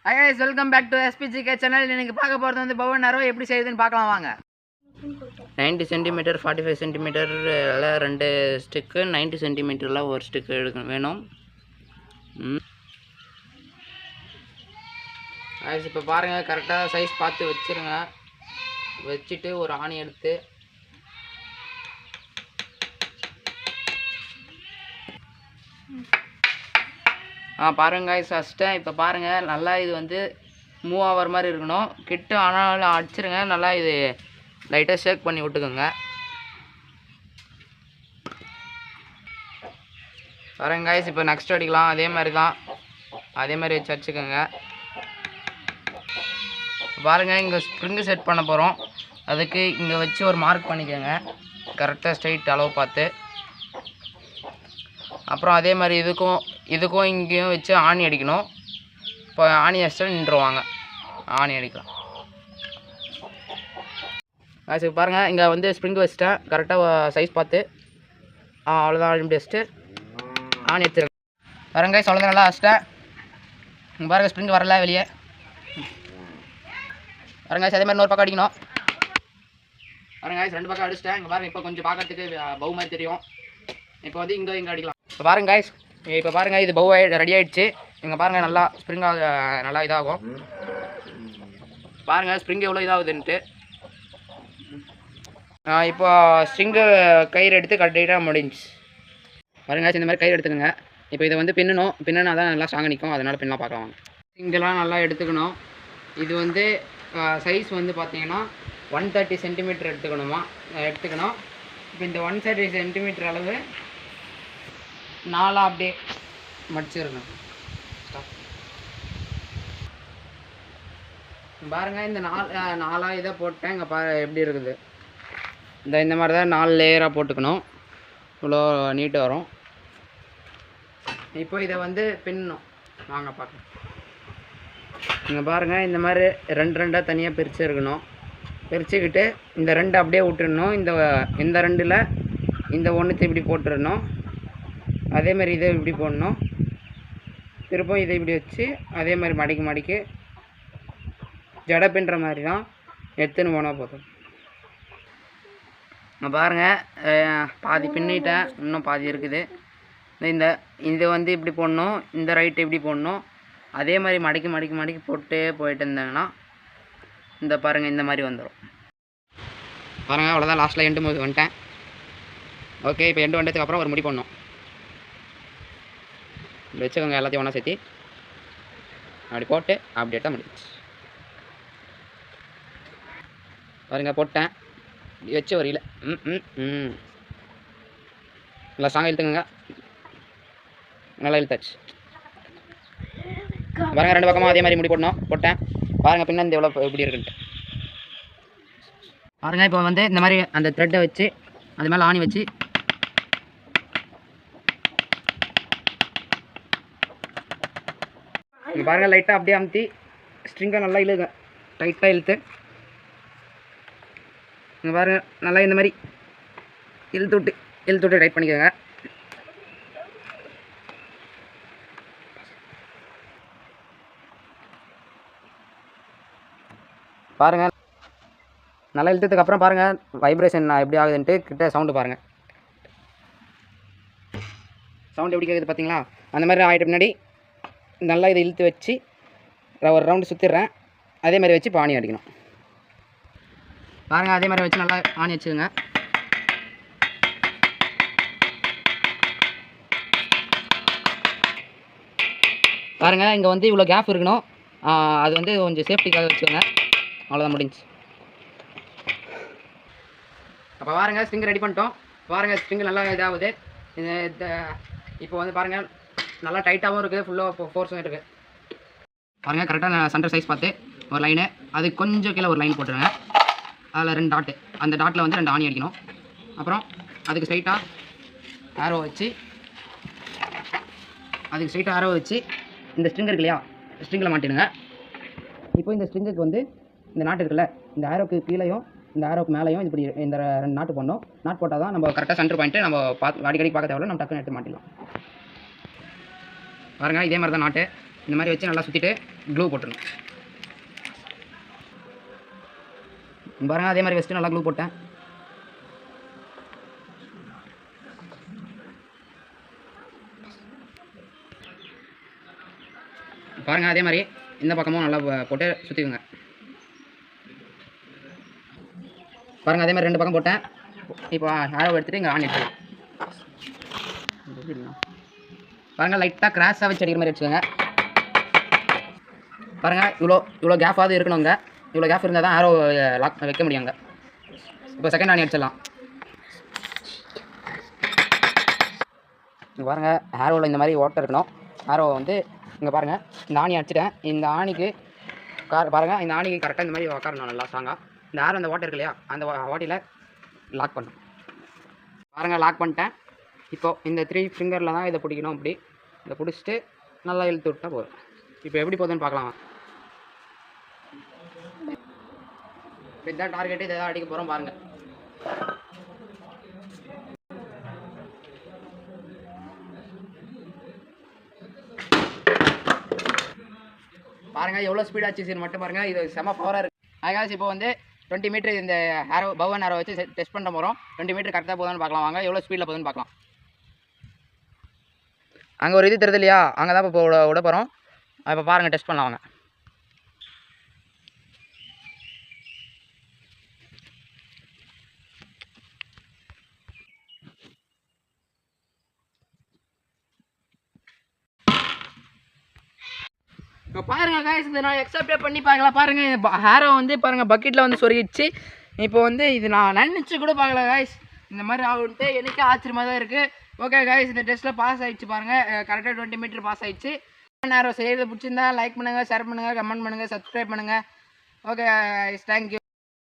Hi guys, welcome back to SPGK channel. இன்னைக்கு பார்க்க போறது வந்து பவன் அரோ எப்படி செய்யுதுன்னு பார்க்கலாம் வாங்க. 90 cm 45 cm ல ரெண்டு ஸ்டிக் 90 cm ல ஒரு ஸ்டிக் எடுக்கணும் வேணும். गाइस இப்போ பாருங்க கரெக்ட்டா சைஸ் பார்த்து வச்சிருங்க. வச்சிட்டு ஒரு ஆணி எடுத்து பாருங்க गाइस ஃபர்ஸ்ட் இப்போ பாருங்க நல்லா இது வந்து மூவ் ஆவர் மாதிரி இருக்கணும். கிட்ட ஆனாலும் அடிச்சிருங்க. நல்லா இது லைட்டா ஷேக் பண்ணி விட்டுக்கோங்க. பாருங்க गाइस இப்போ நெக்ஸ்ட் அடிக்கலாம். அதே மாதிரி தான். அதே மாதிரி வச்சு அடிச்சுக்கோங்க. பாருங்க இங்க ஸ்ப்ரிங் செட் பண்ண போறோம். அதுக்கு இங்க வச்சு ஒரு மார்க் பண்ணிக்கோங்க. கரெக்ட்டா ஸ்ட்ரைட் அளவு பார்த்து. அப்புறம் அதே மாதிரி இதுக்கும் இங்கேயும் வச்சு ஆணி அடிக்கணும். இப்போ ஆணி அடிச்சா நின்றுவாங்க. ஆணி அடிக்கலாம். காசு பாருங்கள் இங்கே வந்து ஸ்ப்ரிங் வச்சுட்டேன். கரெக்டாக சைஸ் பார்த்து அவ்வளோதான். ஆணி வச்சுட்டு ஆணி எடுத்துருங்க. பாருங்க அவ்வளோதான் நல்லா வச்சுட்டேன். இங்கே பாருங்கள் ஸ்ப்ரிங் வரல வெளியே. பாருங்க அதே மாதிரி இன்னொரு பக்கம் அடிக்கணும். பாருங்க ரெண்டு பக்கம் அடிச்சிட்டேன். இங்கே பாருங்கள் இப்போ கொஞ்சம் பார்க்கறதுக்கு பவு மாதிரி தெரியும். இப்போ வந்து இங்கே அடிக்கலாம். இப்போ பாருங்க गाइस இப்போ பாருங்கள் இது பவு ரெடி ஆகிடுச்சு. இங்கே பாருங்கள் நல்லா ஸ்ப்ரிங்காக நல்லா இதாகும். பாருங்கள் ஸ்ப்ரிங் எவ்வளோ இதாகுதுன்ட்டு. இப்போ ஸ்ட்ரிங்கு கயிறு எடுத்து கரெக்டாக முடிஞ்சு. பாருங்க இந்த மாதிரி கயிறு எடுத்துக்கோங்க. இப்போ இதை வந்து பின்னனா தான் நல்லா ஸ்ட்ராங்காக நிற்கும். அதனால் பின்னலாம் பார்க்கலாம். ஸ்ட்ரிங்கெல்லாம் நல்லா எடுத்துக்கணும். இது வந்து சைஸ் வந்து பார்த்தீங்கன்னா 130 cm எடுத்துக்கணும். இப்போ இந்த 130 cm அளவு நாலாக அப்படியே மடிச்சிருக்கணும். பாருங்கள் இந்த நாலாக இதை போட்டேன். இங்கே எப்படி இருக்குது இந்த மாதிரி தான் 4 லேயராக போட்டுக்கணும். இவ்வளோ நீட்டு வரும். இப்போ இதை வந்து பின்னணும். வாங்க பார்க்கலாம். இங்கே பாருங்கள் இந்த மாதிரி ரெண்டாக தனியாக பிரித்து இருக்கணும். பிரிச்சுக்கிட்டு இந்த 2 அப்படியே விட்டுடணும். இந்த 2ல் இந்த ஒன்றுத்தை இப்படி போட்டுடணும். அதேமாதிரி இதை இப்படி போடணும். திருப்பம் இதை இப்படி வச்சு அதே மாதிரி மடிக்கு ஜடை பின்னுற மாதிரி தான் எடுத்துன்னு போனால் போதும். நான் பாருங்கள் பாதி பின்னிட்டேன். இன்னும் பாதி இருக்குது. இது வந்து இப்படி போடணும். இந்த ரைட்டு இப்படி போடணும். அதே மாதிரி மடிக்கு போட்டே போயிட்டு இருந்தாங்கன்னா இந்த பாருங்கள் இந்த மாதிரி வந்துடும். பாருங்கள் அவ்வளோதான். லாஸ்ட்டில் எண்டு போது வந்துட்டேன். ஓகே இப்போ எண்டு வந்ததுக்கு அப்புறம் ஒரு முடி போடணும். வச்சுக்கோங்க எல்லாத்தையும் ஒன்றா சேர்த்தி அப்படி போட்டு அப்படி எடுத்தால் முடிச்சு. பாருங்க போட்டேன். வச்சு ஒரு இல்லை நல்லா ஸ்ட்ராங்காக இழுத்துக்கோங்க. நல்லா இழுத்தாச்சு. பாருங்க 2 பக்கமும் அதே மாதிரி முடி போட்டேன். பாருங்கள் பின்ன இந்த எவ்வளோ எப்படி இருக்குன்ட்டு. பாருங்கள் இப்போ வந்து இந்த மாதிரி அந்த த்ரெட்டை வச்சு அது மேலே ஆணி வச்சு இங்கே பாருங்கள் லைட்டாக அப்படியே அமுத்தி ஸ்ட்ரிங்கை நல்லா இழுங்க. டைட்டாக இழுத்து இங்கே பாருங்கள் நல்லா இந்த மாதிரி இழுத்து விட்டு டைட் பண்ணிக்கோங்க. பாருங்கள் நல்லா இழுத்ததுக்கு அப்புறம் பாருங்கள் வைப்ரேஷன் எப்படி ஆகுதுன்ட்டு கிட்ட சவுண்டு பாருங்கள். சவுண்ட் எப்படி கேட்குது பார்த்தீங்களா? அந்த மாதிரி ஆகிட்ட பின்னாடி நல்லா இதை இழுத்து வச்சு ஒரு ரவுண்டு சுற்றிடுறேன். அதே மாதிரி வச்சு இப்போ ஆணி அடிக்கணும். பாருங்கள் அதே மாதிரி வச்சு நல்லா ஆணி வச்சுக்கோங்க. பாருங்கள் இங்கே வந்து இவ்வளோ கேப் இருக்கணும். அது வந்து கொஞ்சம் சேஃப்டிக்காக வச்சுக்கோங்க. அவ்வளோதான் முடிஞ்சு. அப்போ பாருங்கள் ஸ்ட்ரிங் ரெடி பண்ணிட்டோம். பாருங்கள் ஸ்ட்ரிங் நல்லா இதாகுது. இப்போ வந்து பாருங்கள் நல்லா டைட்டாகவும் இருக்குது. ஃபுல்லாக ஃபோர்ஸும் இருக்குது. பாருங்கள் கரெக்டாக சென்டர் சைஸ் பார்த்து ஒரு லைனு அது கொஞ்சம் கீழே ஒரு லைன் போட்டுருங்க. அதில் 2 டாட்டு. அந்த டாட்டில் வந்து 2 ஆணி அடிக்கணும். அப்புறம் அதுக்கு ஸ்ட்ரைட்டாக ஆரோ வச்சு இந்த ஸ்ட்ரிங் இருக்கு இல்லையா ஸ்ட்ரிங்கில் மாட்டிடுங்க. இப்போ இந்த ஸ்ட்ரிங்குக்கு வந்து இந்த நாட்டு இருக்குல்ல இந்த ஆரோக்கு கீழேயும் இந்த ஆரோக்கு மேலேயும் இப்படி இந்த 2 நாட்டு போடணும். நாட் போட்டால் தான் நம்ம கரெக்டாக சென்டர் பாயிண்ட்டு நம்ம அடிக்கடி பார்க்க தேவையில்ல. நம்ம டக்குன்னு எடுத்து மாட்டிடலாம். பாருங்கள் இதே மாதிரி தான் நாட்டு. இந்த மாதிரி வச்சு நல்லா சுற்றிட்டு க்ளூ போட்டுருணும். பாருங்கள் அதே மாதிரி வச்சுட்டு நல்லா க்ளூ போட்டேன். பாருங்கள் அதே மாதிரி இந்த பக்கமும் நல்லா போட்டு சுற்றிக்குங்க. பாருங்கள் அதே மாதிரி 2 பக்கம் போட்டேன். இப்போ ஆரோ எடுத்துகிட்டு இங்கே ஆன் எடுத்துக்கலாம். பாருங்கள் லைட்டாக கிராஸாக வச்சு அடிக்கிற மாதிரி வச்சுக்கோங்க. பாருங்கள் இவ்வளோ கேஃபாவது இருக்கணுங்க. இவ்வளோ கேஃப் இருந்தால் தான் ஆரோ லாக் வைக்க முடியுங்க. இப்போ செகண்ட் ஆணி அடிச்சிடலாம். இங்கே பாருங்கள் ஆரோவில் இந்த மாதிரி ஓட்டை இருக்கணும். ஆரோ வந்து இங்கே பாருங்கள் இந்த ஆணி அடிச்சிட்டேன். இந்த ஆணிக்கு பாருங்கள் இந்த ஆணிக்கு கரெக்டாக இந்த மாதிரி உட்காரணும் நல்லா ஸ்ட்ராங்காக. இந்த ஆரோ அந்த ஓட்டை இருக்கு இல்லையா அந்த ஓட்டையில் லாக் பண்ணணும். பாருங்கள் லாக் பண்ணிட்டேன். இப்போது இந்த 3 ஃபிங்கரில் தான் இதை பிடிக்கணும். அப்படி இதை பிடிச்சிட்டு நல்லா இழுத்து விட்டால் போதும். இப்போ எப்படி போகுதுன்னு பார்க்கலாம். இப்போ இதான் டார்கெட்டு, இதை தான் அடிக்க போகிறோம். பாருங்கள் பாருங்கள் எவ்வளோ ஸ்பீடாக ஆச்சு மட்டும் பாருங்கள். இது செம பவராக இருக்குது. அதுக்காக இப்போ வந்து 20 மீட்டர் இந்த ஆரோ பவன் ஆரோ வச்சு டெஸ்ட் பண்ண போகிறோம். 20 மீட்டர் கரெக்டாக போதுன்னு பார்க்கலாம். வாங்க எவ்வளோ ஸ்பீடில் போகுதுன்னு பார்க்கலாம். அங்கே ஒரு இது தெரியுது இல்லையா, அங்கே தான் இப்போ விட போகிறோம். இப்போ பாருங்கள் டெஸ்ட் பண்ணலாம் வாங்க. இப்போ பாருங்கள் காய்ஸ் இதை நான் எக்ஸப்டே பண்ணி பார்க்கலாம். பாருங்கள் ஹேரோ வந்து பாருங்கள் பக்கெட்டில் வந்து சொருகிடுச்சு. இப்போ வந்து இது நான் நினச்சி கூட பார்க்கல காய்ஸ் இந்த மாதிரி ஆகுன்ட்டு. எனக்கே ஆச்சரியமாக தான் இருக்குது. ஓகே காய்ஸ் இந்த டெஸ்ட்டில் பாஸ் ஆகிடுச்சு. பாருங்கள் கரெக்டாக 20 மீட்டர் பாஸ் ஆகிடுச்சு. நேரம் செய்கிறது பிடிச்சிருந்தா லைக் பண்ணுங்கள், ஷேர் பண்ணுங்கள், கமெண்ட் பண்ணுங்கள், சப்ஸ்கிரைப் பண்ணுங்கள். Okay guys thank you.